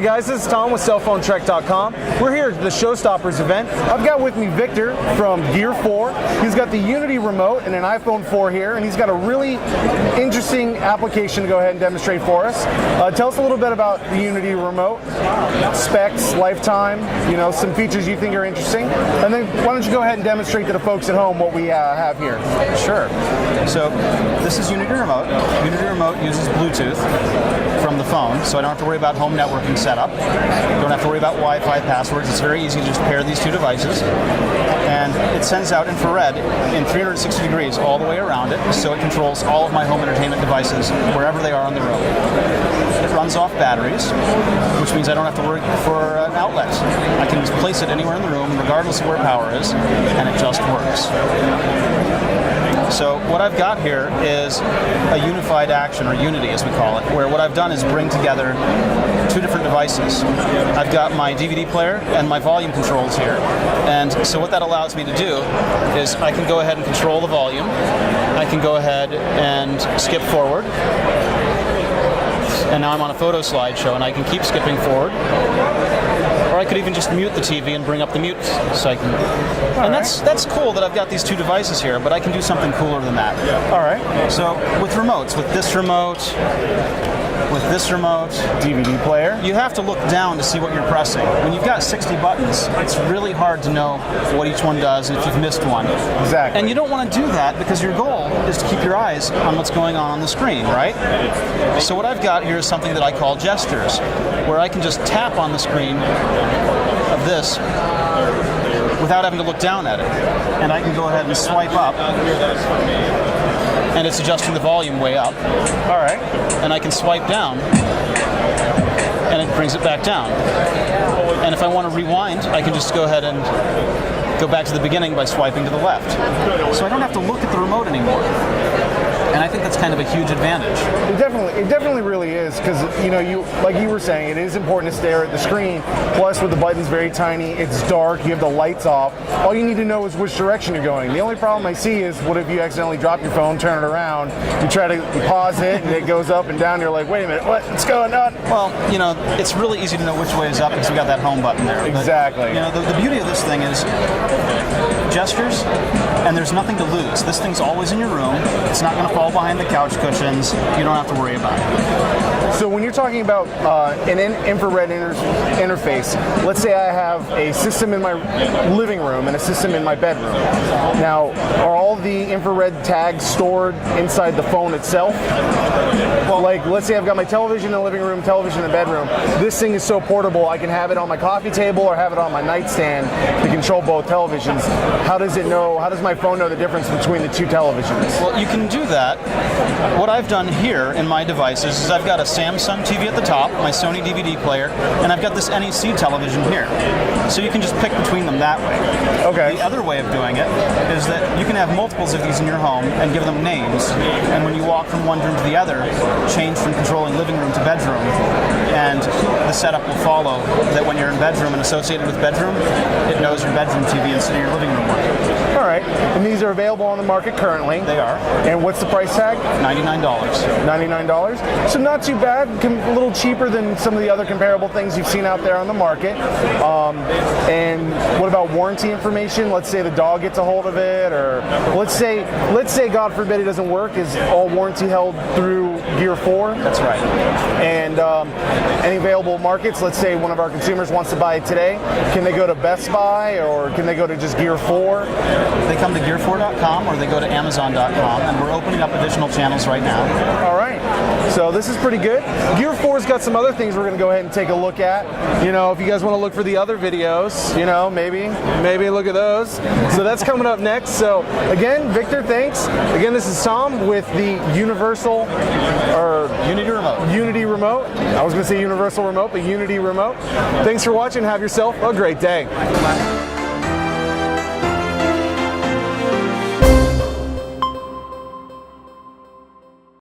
Hey guys, this is Tom with cellphonetrek.com. We're here at the Showstoppers event. I've got with me Victor from Gear4. He's got the Unity Remote and an iPhone 4 here, and he's got a really interesting application to go ahead and demonstrate for us. Tell us a little bit about the Unity Remote, specs, lifetime, some features you think are interesting, and then why don't you go ahead and demonstrate to the folks at home what we have here. Sure. So this is Unity Remote. Unity Remote uses Bluetooth from the phone, so I don't have to worry about home networking setup. Don't have to worry about Wi-Fi passwords. It's very easy to just pair these two devices. And it sends out infrared in 360 degrees all the way around it, so it controls all of my home entertainment devices wherever they are on the road. It runs off batteries, which means I don't have to worry for an outlet. I can just place it anywhere in the room, regardless of where power is, and it just works. So what I've got here is a unified action, or Unity as we call it, where what I've done is bring together two different devices. I've got my DVD player and my volume controls here. And so what that allows me to do is I can go ahead and control the volume. I can go ahead and skip forward. And now I'm on a photo slideshow, and I can keep skipping forward. Or I could even just mute the TV and bring up the mute cycle. And that's cool that I've got these two devices here, but I can do something cooler than that. All right. So with remotes, with this remote, DVD player, you have to look down to see what you're pressing. When you've got 60 buttons, it's really hard to know what each one does and if you've missed one. Exactly. And you don't want to do that because your goal is to keep your eyes on what's going on the screen, right? So what I've got here is something that I call gestures, where I can just tap on the screen of this without having to look down at it. And I can go ahead and swipe up, and it's adjusting the volume way up. All right. And I can swipe down, and it brings it back down. And if I want to rewind, I can just go ahead and go back to the beginning by swiping to the left. So I don't have to look at the remote anymore. And I think that's kind of a huge advantage. It definitely really is, because like you were saying, it is important to stare at the screen. Plus, with the buttons very tiny, it's dark. You have the lights off. All you need to know is which direction you're going. The only problem I see is, what if you accidentally drop your phone, turn it around, you try to pause it, and it goes up and down. You're like, wait a minute, what's going on? Well, it's really easy to know which way is up because we got that home button there. Exactly. But, the beauty of this thing is gestures, and there's nothing to lose. This thing's always in your room. It's not going to fall behind the couch cushions. You don't have to worry about it. So when you're talking about an infrared interface, let's say I have a system in my living room and a system in my bedroom. Now, are all the infrared tags stored inside the phone itself? Well, like, let's say I've got my television in the living room, television in the bedroom. This thing is so portable, I can have it on my coffee table or have it on my nightstand to control both televisions. How does my phone know the difference between the two televisions? Well, you can do that. What I've done here in my devices is I've got a Samsung TV at the top, my Sony DVD player, and I've got this NEC television here. So you can just pick between them that way. Okay. The other way of doing it is that you can have multiples of these in your home and give them names, and when you walk from one room to the other, change from controlling living room to bedroom, and the setup will follow that when you're in bedroom and associated with bedroom, it knows your bedroom TV instead of your living room one. All right. And these are available on the market currently. They are. And what's the price tag? $99. $99. So not too bad. A little cheaper than some of the other comparable things you've seen out there on the market. And what about warranty information? Let's say the dog gets a hold of it, or let's say God forbid it doesn't work. Is all warranty held through Gear4? That's right. And any available markets, let's say one of our consumers wants to buy it today, can they go to Best Buy or can they go to just Gear4? They come to Gear4.com or they go to Amazon.com, and we're opening up additional channels right now. All right. So this is pretty good. Gear4's got some other things we're going to go ahead and take a look at. If you guys want to look for the other videos, maybe look at those. So that's coming up next. So again, Victor, thanks. Again, this is Tom with the Unity Remote. Unity Remote. I was going to say Universal Remote, but Unity Remote. Thanks for watching. Have yourself a great day.